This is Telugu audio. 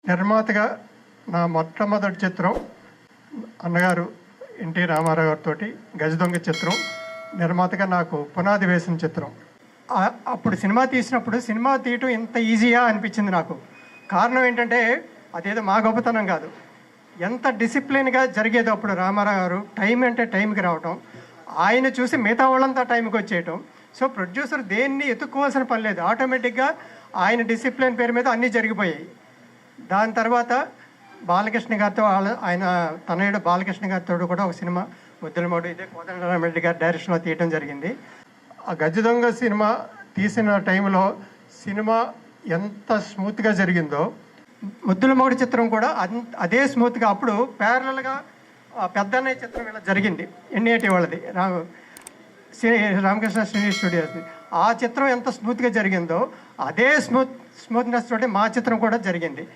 నిర్మాతగా నా మొట్టమొదటి చిత్రం అన్నగారు ఎన్టీ రామారావు గారితో గజ దొంగ చిత్రం నిర్మాతగా నాకు పునాది వేసిన చిత్రం. అప్పుడు సినిమా తీసినప్పుడు సినిమా తీయటం ఇంత ఈజీగా అనిపించింది నాకు. కారణం ఏంటంటే అదేదో మా గొప్పతనం కాదు, ఎంత డిసిప్లిన్గా జరిగేదో అప్పుడు. రామారావు గారు టైం అంటే టైంకి రావటం, ఆయన చూసి మిగతా వాళ్ళంతా టైంకి వచ్చేయటం. సో ప్రొడ్యూసర్ దేన్ని ఎత్తుక్కోవాల్సిన పని లేదు, ఆటోమేటిక్గా ఆయన డిసిప్లిన్ పేరు మీద అన్నీ జరిగిపోయాయి. దాని తర్వాత బాలకృష్ణ గారితో ఆయన తనయుడు బాలకృష్ణ గారితో కూడా ఒక సినిమా ముద్దులమోడు ఇదే కోదండరామిరెడ్డి గారి డైరెక్షన్లో తీయటం జరిగింది. ఆ గజ దొంగ సినిమా తీసిన టైంలో సినిమా ఎంత స్మూత్గా జరిగిందో ముద్దులమోడు చిత్రం కూడా అదే స్మూత్గా అప్పుడు ప్యారలల్గా పెద్దన్నయ్య చిత్రం ఇలా జరిగింది, ఎన్ఏటి వాళ్ళది, రామకృష్ణ సినీ స్టూడియోస్. ఆ చిత్రం ఎంత స్మూత్గా జరిగిందో అదే స్మూత్నెస్ తోటి మా చిత్రం కూడా జరిగింది.